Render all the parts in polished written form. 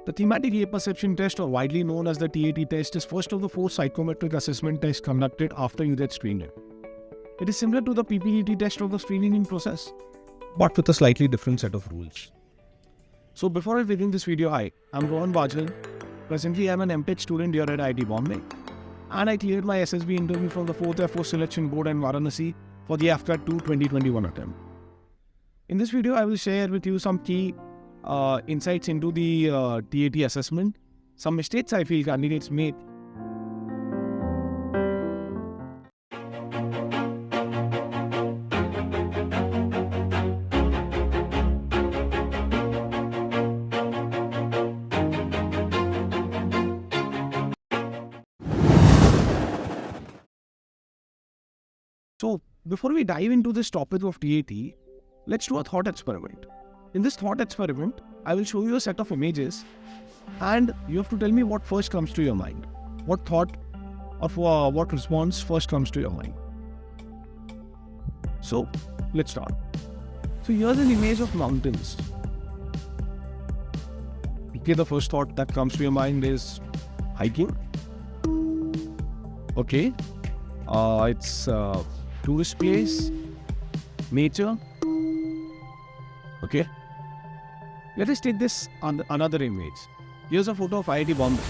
The Thematic Apperception Test, or widely known as the TAT test, is first of the 4 psychometric assessment tests conducted after you get screened in. It is similar to the PPDT test of the screening process, but with a slightly different set of rules. So before I begin this video, hi, I'm Rohan Bajhal. Presently, I'm an MTech student here at IIT Bombay, and I cleared my SSB interview from the 4th Air Force Selection Board in Varanasi for the AFCAT 2 2021 attempt. In this video, I will share with you some key insights into the TAT assessment, some mistakes I feel candidates make. So, before we dive into this topic of TAT, let's do a thought experiment. In this thought experiment, I will show you a set of images and you have to tell me what first comes to your mind. What thought or what response first comes to your mind. So, let's start. So, here's an image of mountains. Okay, the first thought that comes to your mind is hiking. Okay, it's a tourist place, nature. Okay. Let us take this on another image. Here's a photo of IIT Bombay.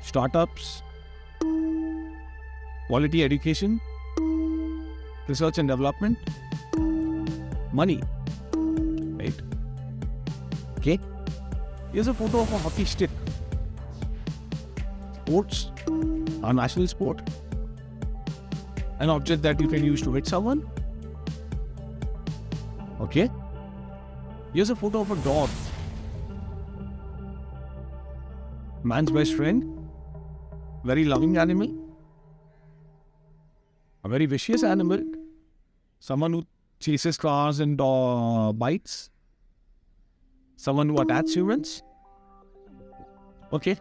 Startups, quality education, research and development, money. Right? Okay. Here's a photo of a hockey stick. Sports, our national sport. An object that you can use to hit someone. Okay. Here's a photo of a dog. Man's best friend. Very loving animal. A very vicious animal. Someone who chases cars and bites. Someone who attacks humans. Okay.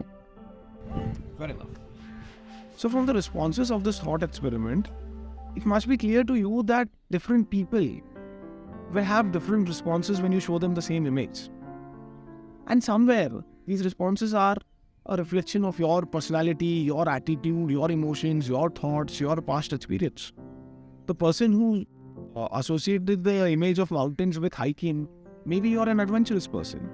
Fair enough. So from the responses of this thought experiment, it must be clear to you that different people will have different responses when you show them the same image. And somewhere, these responses are a reflection of your personality, your attitude, your emotions, your thoughts, your past experience. The person who associated the image of mountains with hiking, maybe you're an adventurous person.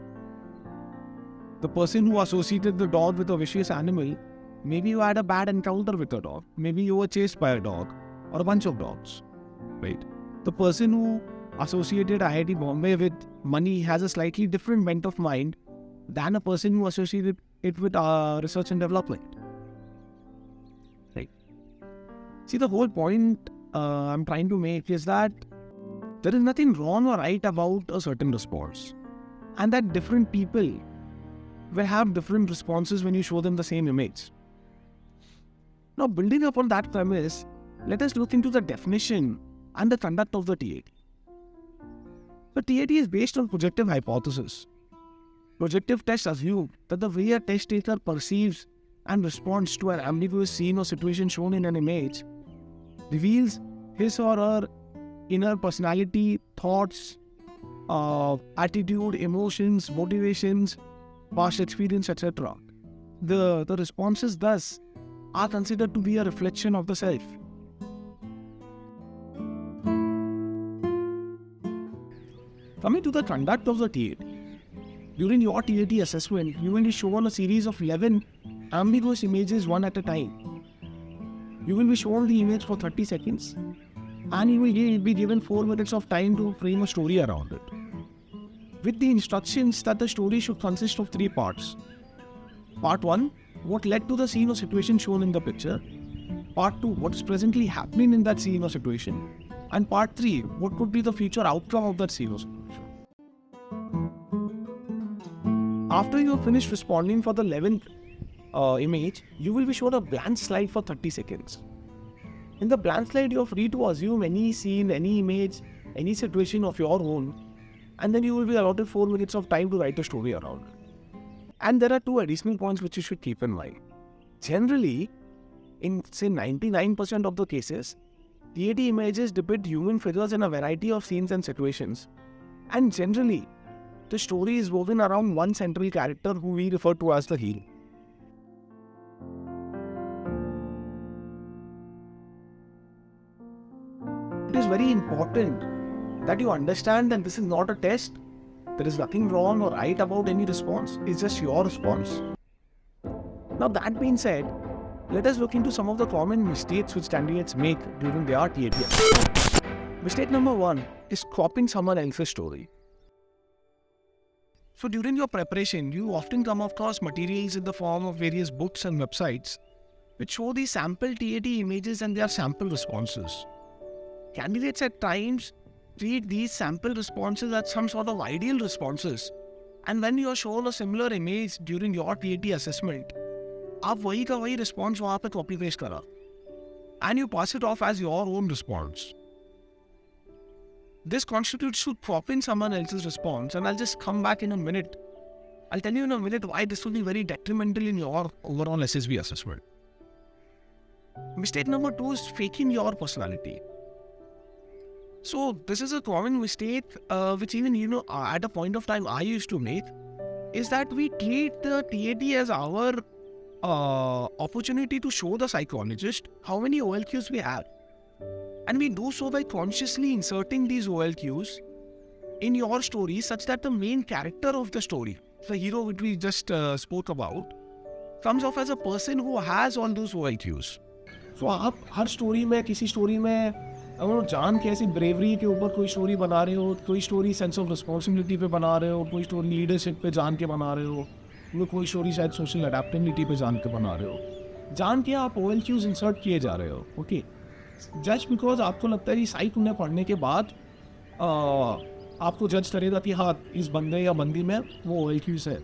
The person who associated the dog with a vicious animal, maybe you had a bad encounter with a dog. Maybe you were chased by a dog or a bunch of dogs. Right? The person who associated IIT Bombay with money has a slightly different bent of mind than a person who associated it with research and development. Right. See, the whole point I'm trying to make is that there is nothing wrong or right about a certain response, and that different people will have different responses when you show them the same image. Now, building upon that premise, let us look into the definition and the conduct of the TAT. The TAT is based on projective hypothesis. Projective tests assume that the way a test taker perceives and responds to an ambiguous scene or situation shown in an image reveals his or her inner personality, thoughts, attitude, emotions, motivations, past experience, etc. The responses thus are considered to be a reflection of the self. Coming to the conduct of the TAT. During your TAT assessment, you will be shown a series of 11 ambiguous images one at a time. You will be shown the image for 30 seconds and you will be given 4 minutes of time to frame a story around it, with the instructions that the story should consist of 3 parts. Part 1, what led to the scene or situation shown in the picture. Part 2, what is presently happening in that scene or situation. And part 3, what could be the future outcome of that scene or situation. After you have finished responding for the 11th image, you will be shown a blank slide for 30 seconds. In the blank slide, you are free to assume any scene, any image, any situation of your own, and then you will be allotted 4 minutes of time to write a story around it. And there are 2 additional points which you should keep in mind. Generally, in say 99% of the cases, TAT images depict human figures in a variety of scenes and situations. And generally, the story is woven around one central character who we refer to as the hero. It is very important that you understand that this is not a test. There is nothing wrong or right about any response. It's just your response. Now that being said, let us look into some of the common mistakes which candidates make during their TAT. Mistake number 1 is copying someone else's story. So during your preparation, you often come across materials in the form of various books and websites which show these sample TAT images and their sample responses. Candidates at times treat these sample responses as some sort of ideal responses, and when you are shown a similar image during your TAT assessment, आप वही का वही response वहाँ पे copy paste करा, and you pass it off as your own response. This constitutes to copying someone else's response, and I'll just come back in a minute. I'll tell you in a minute why this will be very detrimental in your overall SSB assessment. Mistake number 2 is faking your personality. So this is a common mistake which even at a point of time I used to make, is that we treat the TAT as our opportunity to show the psychologist how many OLQs we have. And we do so by consciously inserting these OLQs in your story such that the main character of the story, the hero which we just spoke about, comes off as a person who has all those OLQs. So आप हर story में किसी story में जान के ऐसी bravery के ऊपर कोई स्टोरी बना रहे हो, कोई स्टोरी सेंस ऑफ रिस्पॉन्सिबिलिटी पे बना रहे हो, कोई स्टोरी लीडरशिप पे जान के बना रहे हो, कोई स्टोरी शायद सोशल अडेप्टेबिलिटी पे जान के बना रहे हो, जान के आप OLQs इंसर्ट किए जा रहे हो. ओके, जस्ट बिकॉज आपको लगता है कि साइक उन्हें पढ़ने के बाद आपको जज करेगा कि हाँ इस बंदे या बंदी में वो OLQs है.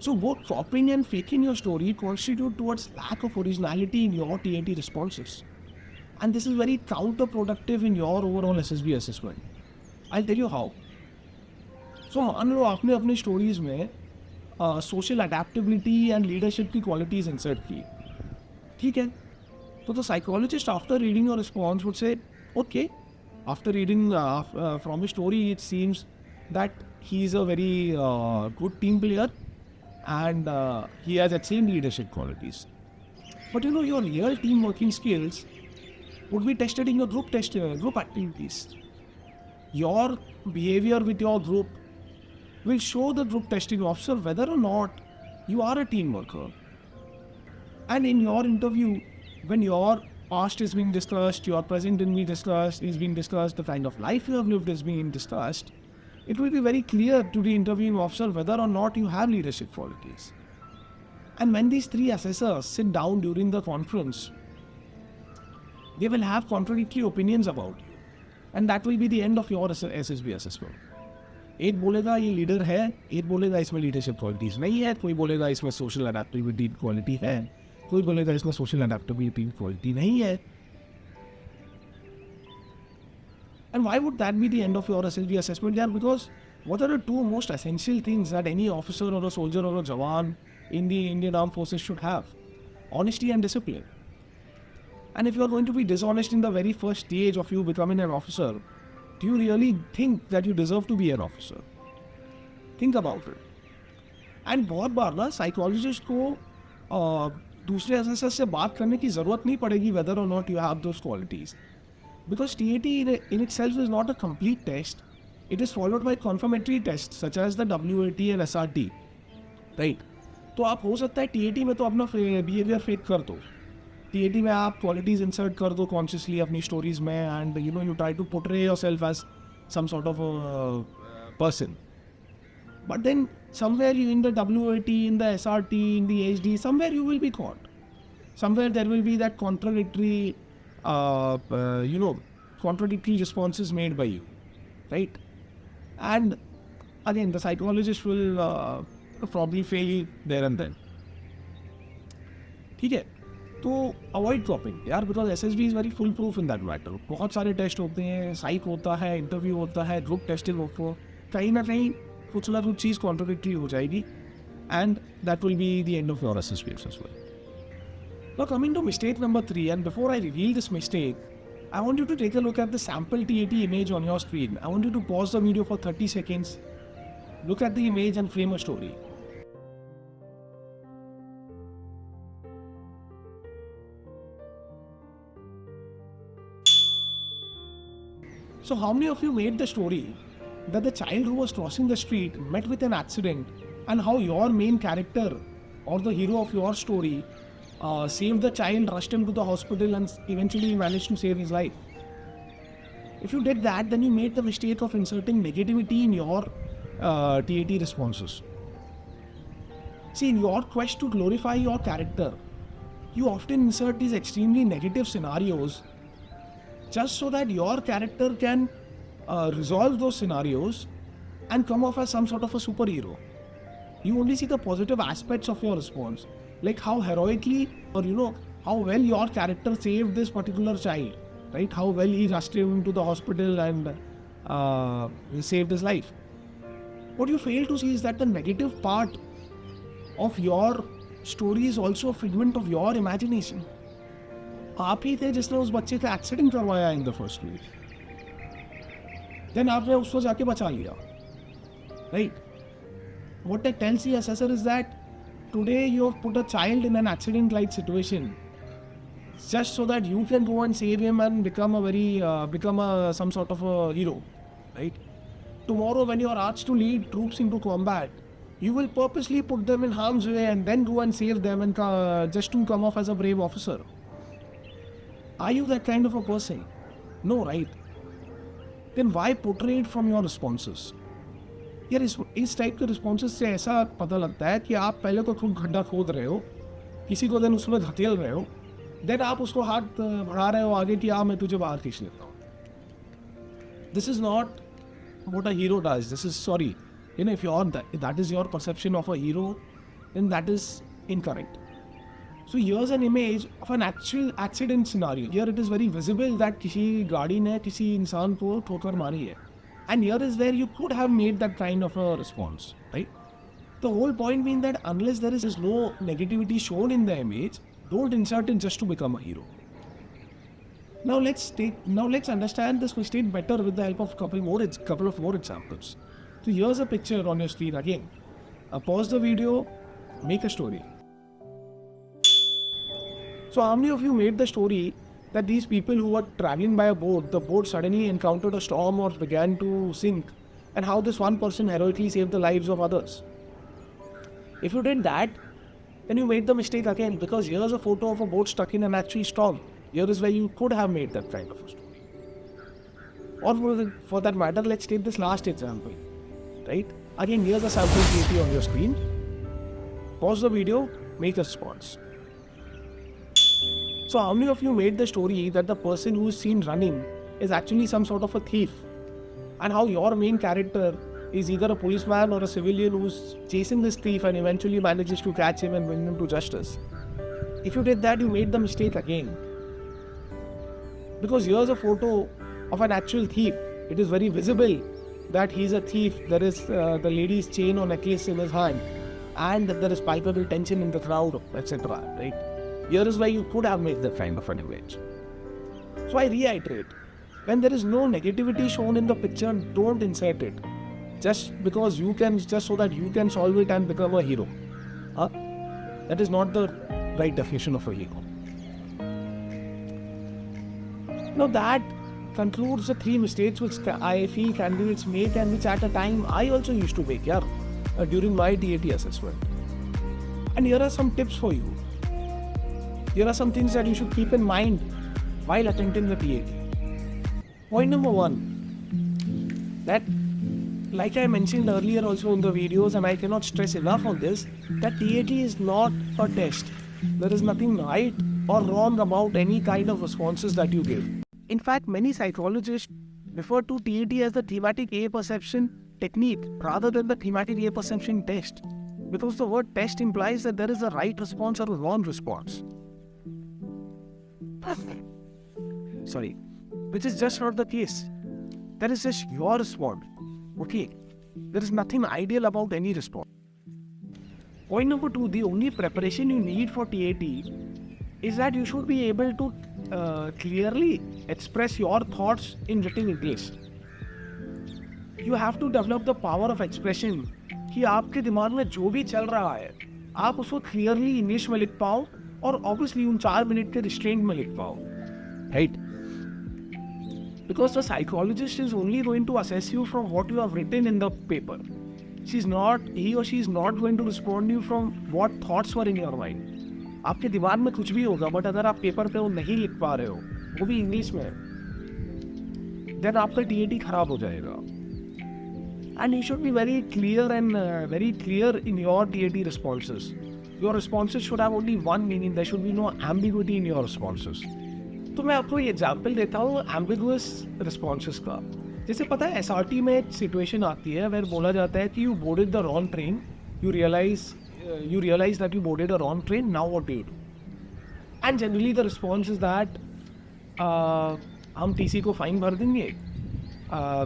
So both copying and faking your story constitute towards lack of originality in your TAT responses. And this is very counterproductive in your overall SSB assessment. I'll tell you how. So मान लो आपने अपने stories में social adaptability and leadership की qualities insert की, ठीक है, तो the psychologist after reading your response would say okay, after reading from the story it seems that he is a very good team player and he has achieved leadership qualities. But your real team working skills would be tested in your group activities. Your behavior with your group will show the group testing officer whether or not you are a team worker. And in your interview, when your past is being discussed, your present is being discussed, the kind of life you have lived is being discussed, it will be very clear to the interviewing officer whether or not you have leadership qualities. And when these 3 assessors sit down during the conference, they will have contradictory opinions about you. And that will be the end of your SSB assessment. एक बोलेगा ये leader है, एक बोलेगा इसमें leadership qualities नहीं है, कोई बोलेगा इसमें सोशल अडेप्टेबिलिटी क्वालिटी है, कोई बोलेगा इसमें सोशल अडेप्टेबिलिटी क्वालिटी नहीं है. And why would that be the end of your SSB assessment? Yeah, because what are the 2 most essential things that any officer or a soldier or a jawan in the Indian Armed Forces should have? Honesty and discipline. And if you are going to be dishonest in the very first stage of you becoming an officer, do you really think that you deserve to be an officer? Think about it. And बहुत बार ना psychologist को दूसरे assessor से बात करने की ज़रूरत नहीं पड़ेगी whether or not you have those qualities. Because TAT in itself is not a complete test. It is followed by confirmatory tests such as the WAT and SRT. Right? तो आप हो सकता है TAT में तो अपना बिहेवियर फेक कर दो, TAT में आप क्वालिटीज इंसर्ट कर दो कॉन्शियसली अपनी स्टोरीज में, and you try to portray yourself as some sort of person. But then somewhere you in the WAT, in the SRT, in the HD, somewhere you will be caught. Somewhere there will be that contradictory responses made by you, right? And again, the psychologist will probably fail there and then. ठीक है, तो avoid dropping यार, because SSB is very full proof in that matter. बहुत सारे test होते हैं, साइक होता है, इंटरव्यू होता है, ग्रुप टेस्टिंग होता है, कहीं ना कहीं कुछ ना कुछ चीज़ कॉन्ट्रोडिक्टरी हो जाएगी, and that will be the end of your SSB as well. Now coming to mistake number 3, and before I reveal this mistake, I want you to take a look at the sample TAT image on your screen. I want you to pause the video for 30 seconds, look at the image and frame a story. So how many of you made the story that the child who was crossing the street met with an accident, and how your main character or the hero of your story saved the child, rushed him to the hospital and eventually managed to save his life? If you did that, then you made the mistake of inserting negativity in your TAT responses. See, in your quest to glorify your character, you often insert these extremely negative scenarios just so that your character can resolve those scenarios and come off as some sort of a superhero. You only see the positive aspects of your response, like how heroically, or how well your character saved this particular child, right? How well he rushed him to the hospital and he saved his life. What you fail to see is that the negative part of your story is also a figment of your imagination. आप ही थे जिसने उस बच्चे का accident करवाया in the first place. Then आपने उसको जाके बचा लिया, right? What that tells the assessor is that today you have put a child in an accident-like situation just so that you can go and save him and become some sort of a hero, right? Tomorrow when you are asked to lead troops into combat, you will purposely put them in harm's way and then go and save them and just to come off as a brave officer. Are you that kind of a person? No, right? Then why portray it from your responses? यार इस type के responses से ऐसा पता लगता है कि आप पहले तो खुद गड्ढा खोद रहे हो, किसी को देन उसमें धकेल रहे हो, देन आप उसको हाथ बढ़ा रहे हो आगे कि मैं तुझे बाहर खींच लेता हूँ. This is not what a hero does. This is, sorry, if that is your perception of a hero, then that is incorrect. So here's an image of an actual accident scenario. Here it is very visible that किसी गाड़ी ने किसी इंसान को ठोकर मारी है. And here is where you could have made that kind of a response, right? The whole point being that unless there is no negativity shown in the image, don't insert it just to become a hero. Now let's understand this mistake better with the help of couple of more examples. So here's a picture on your screen again. Pause the video, make a story. So how many of you made the story that these people who were traveling by a boat, the boat suddenly encountered a storm or began to sink, and how this one person heroically saved the lives of others? If you did that, then you made the mistake again, because here's a photo of a boat stuck in an actual storm. Here is where you could have made that kind of a story. Or for that matter, let's take this last example, right? Again, here's a sample TAT on your screen. Pause the video, make a response. So how many of you made the story that the person who is seen running is actually some sort of a thief, and how your main character is either a policeman or a civilian who's chasing this thief and eventually manages to catch him and bring him to justice? If you did that, you made the mistake again. Because here's a photo of an actual thief. It is very visible that he's a thief. There is the lady's chain or necklace in his hand, and there is palpable tension in the crowd, etc. Right? Here is where you could have made that kind of an image. So I reiterate, when there is no negativity shown in the picture, don't insert it. Just so that you can solve it and become a hero. That is not the right definition of a hero. Now that concludes the 3 mistakes which I feel candidates make, and which at a time I also used to make during my TAT assessment. And here are some tips for you. Here are some things that you should keep in mind while attempting the TAT. Point number 1, that, like I mentioned earlier also in the videos, and I cannot stress enough on this, that TAT is not a test. There is nothing right or wrong about any kind of responses that you give. In fact, many psychologists refer to TAT as the thematic apperception technique rather than the thematic apperception test, because the word test implies that there is a right response or a wrong response. Sorry, which is just not the case. That is just your response. Okay, there is nothing ideal about any response. Point number 2, the only preparation you need for TAT is that you should be able to clearly express your thoughts in written English. You have to develop the power of expression कि आपके दिमाग में जो भी चल रहा है आप उसको क्लियरली इंग्लिश में लिख पाओ और ऑब्वियसली उन 4 मिनट के रिस्ट्रेंट में लिख पाओ, right? Because the psychologist is only going to assess you from what you have written in the paper. He or she is not going to respond you from what thoughts were in your mind. आपके दिमाग में कुछ भी होगा, but अगर आप paper पे वो नहीं लिख पा रहे हो, वो भी इंग्लिश में, देन आपका TAT खराब हो जाएगा. And you should be very clear in your TAT responses. Your responses should have only one meaning. There should be no ambiguity in your responses. तो मैं आपको ये एग्जाम्पल देता हूँ एम्बिगुअस रिस्पॉन्सेस का. जैसे पता है SRT में एक सिचुएशन आती है वेर बोला जाता है कि you boarded the wrong train, you realise that you boarded the wrong train, now what do you do? And generally the response is that हम TC को फाइन भर देंगे,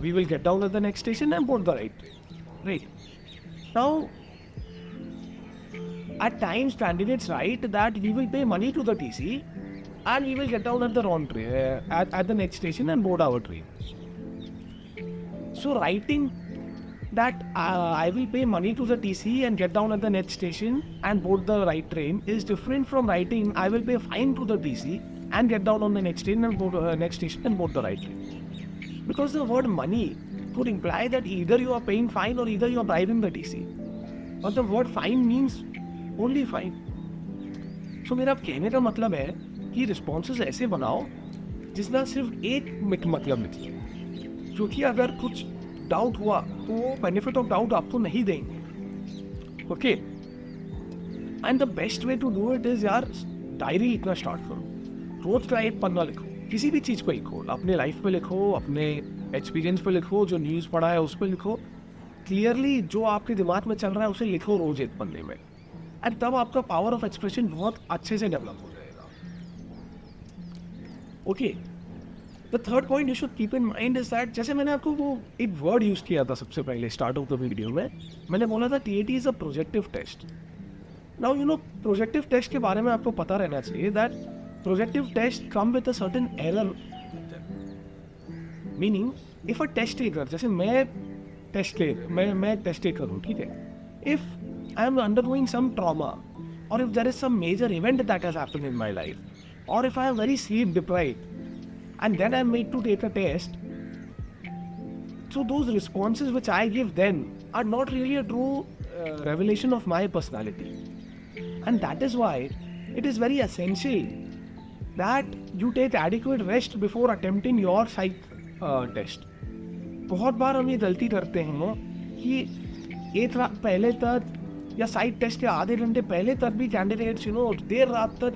we will get down at the next station and board the right train, right? Now at times candidates write that we will pay money to the TC and we will get down at the wrong train at the next station and board our train. So writing that I will pay money to the TC and get down at the next station and board the right train is different from writing I will pay fine to the TC and get down on the next train and board next station and board the right train. Because the word money could imply that either you are paying fine or either you are bribing the TC. But the word fine means only fine. So मेरा कहने का मतलब है कि responses ऐसे बनाओ जिसमें सिर्फ एक मतलब निकले, क्योंकि अगर कुछ डाउट हुआ तो वो बेनिफिट ऑफ डाउट आपको नहीं देंगे. Okay, and the best way to do it is यार डायरी लिखना स्टार्ट करो. रोज का एक पन्ना लिखो, किसी भी चीज़ पे लिखो, अपने लाइफ पे लिखो, अपने एक्सपीरियंस पे लिखो, जो न्यूज़ पढ़ा है उस पर लिखो. क्लियरली जो आपके दिमाग में चल रहा है उसे लिखो रोज एक पन्ने में, एंड तब आपका पावर ऑफ एक्सप्रेशन बहुत अच्छे से डेवलप हो जाएगा. Okay, the third point you should keep in mind is that, जैसे मैंने आपको वो एक वर्ड यूज़ किया था सबसे पहले स्टार्ट ऑफ द वीडियो में, मैंने बोला था TAT is a projective test. Now you know projective test के बारे में आपको पता रहना चाहिए that projective test come with a certain error. Meaning if a test taker, जैसे मैं टेस्ट टेकर हूँ, ठीक है, if I am undergoing some trauma, or if there is some major event that has happened in my life, or if I am very sleep deprived, and then I am made to take a test, so those responses which I give then are not really a true revelation of my personality. And that is why it is very essential that you take adequate rest before attempting your psych test. बहुत बार हम ये गलती करते हैं कि एक रात पहले तक या साइड टेस्ट के आधे घंटे पहले तक भी कैंडिडेट्स देर रात तक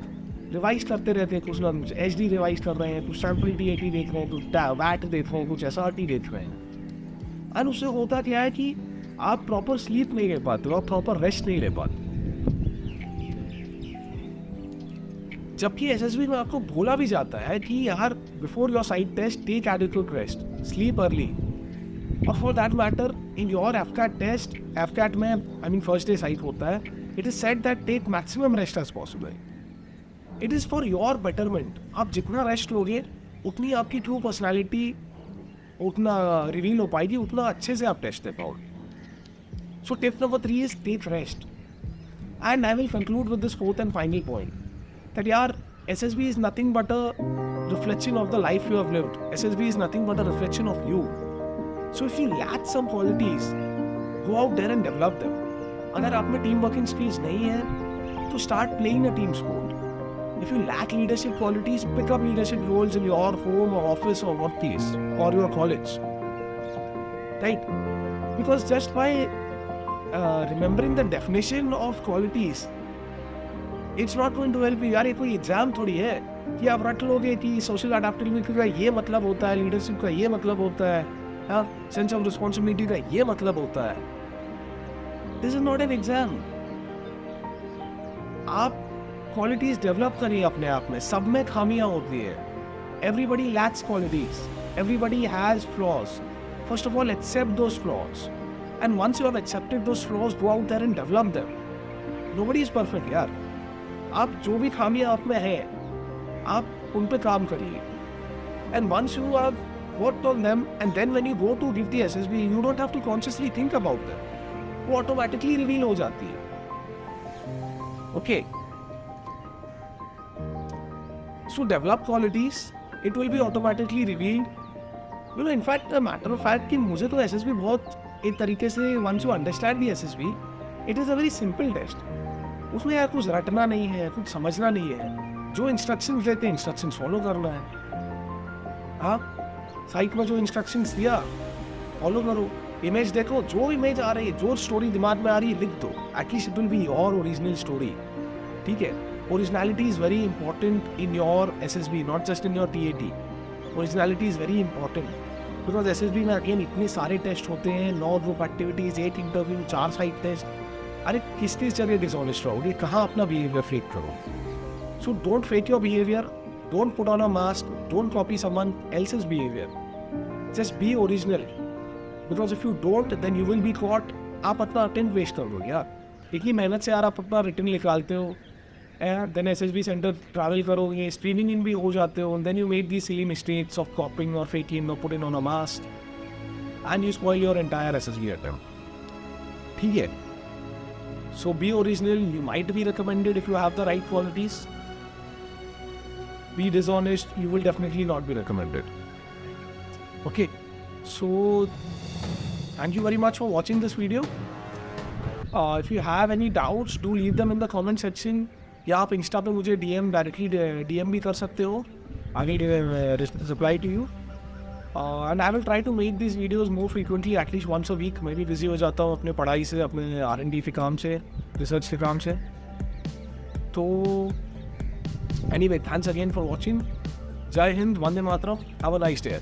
रिवाइज करते रहते हैं. कुछ ना कुछ HD रिवाइज कर रहे हैं, कुछ सैम्पल TAT देख रहे हैं, कुछ वैट देख रहे हैं, कुछ SRT देख रहे हैं. एंड उससे होता क्या है कि आप प्रॉपर स्लीप नहीं ले पाते हो, आप प्रॉपर रेस्ट नहीं ले पाते. जबकि SSB में आपको बोला भी जाता है कि यार before your side test take adequate rest, sleep early. और for that matter in your AFCAT test, AFCAT में I mean first day site होता है, it is said that take maximum rest as possible. It is for your betterment. आप जितना rest लोगे उतनी आपकी true personality उतना रिवील हो पाएगी, उतना अच्छे से आप टेस्ट दे पाओगे. So tip number 3 is take rest. And I will conclude with this fourth and final point that यार SSB is nothing but a reflection of the life you have lived. SSB is nothing but a reflection of you. So if you lack some qualities, go out there and develop them. अगर आप में team working skills नहीं है तो start playing a team sport. If you lack leadership qualities, pick up leadership roles in your home or office or workplace or your college. Right? Because just by remembering the definition of qualities, it's not going to help you. यार ये कोई exam थोड़ी है कि आप रट लोगे कि सोशल अडेप्टेबिलिटी का ये मतलब होता है, लीडरशिप का ये मतलब होता है, सेंस ऑफ रिस्पॉन्सिबिलिटी का ये मतलब होता है. This is not an exam. आप क्वालिटीज डेवलप करिए अपने आप में. सब में खामियां होती है. Everybody lacks qualities, everybody has flaws. First of all accept those flaws, and once you have accepted those flaws, go out there and develop them. Nobody is perfect यार. आप जो भी खामियां आप में है, आप उन पे काम करिए. And once you have worked on them, and then when you go to give the SSB, you don't have to consciously think about them. वो automatically reveal हो जाती है. Okay. So develop qualities, it will be automatically revealed. You know, in fact, a matter of fact कि मुझे तो SSB बहुत एक तरीके से once you understand the SSB, it is a very simple test. उसमें यार कुछ रटना नहीं है, कुछ समझना नहीं है. जो इंस्ट्रक्शंस देते हैं इंस्ट्रक्शंस फॉलो करना है. हाँ, साइक में जो इंस्ट्रक्शंस दिया फॉलो करो. इमेज देखो, जो इमेज आ रही है, जो स्टोरी दिमाग में आ रही है लिख दो. At least it will be your original story. ठीक है. Originality is very important in your SSB, not just in your TAT. Originality is very important because SSB में अगेन इतने सारे टेस्ट होते हैं. 9 ग्रुप एक्टिविटीज, 8 इंटरव्यू, 4 साइक टेस्ट. अरे किस जगह डिसऑनेस्ट रहोगे, कहाँ अपना बिहेवियर फेक करो. So don't fake your behaviour. Don't put on a mask. Don't copy someone else's behavior. Just be original. Because if you don't, then you will be caught. आप अपना attempt waste कर दोगे यार. इतनी मेहनत से यार आप अपना रिटर्न निकालते हो. Then SSB सेंटर ट्रैवल करोगे, स्क्रीनिंग इन भी हो जाते हो. Then you made these silly mistakes of copying or faking or putting on a mask. And you spoil your entire SSB attempt. ठीक है. So be original. You might be recommended if you have the right qualities. Be dishonest, you will definitely not be recommended. Okay, so thank you very much for watching this video. If you have any doubts, do leave them in the comment section. या आप Insta पे मुझे directly DM भी कर सकते हो. I will reply to you. And I will try to make these videos more frequently, at least once a week. मैं भी बिजी हो जाता हूँ अपने पढ़ाई से, अपने R&D के काम से, रिसर्च के काम से. तो anyway, thanks again for watching. Jai Hind, Vande Mataram. Have a nice day.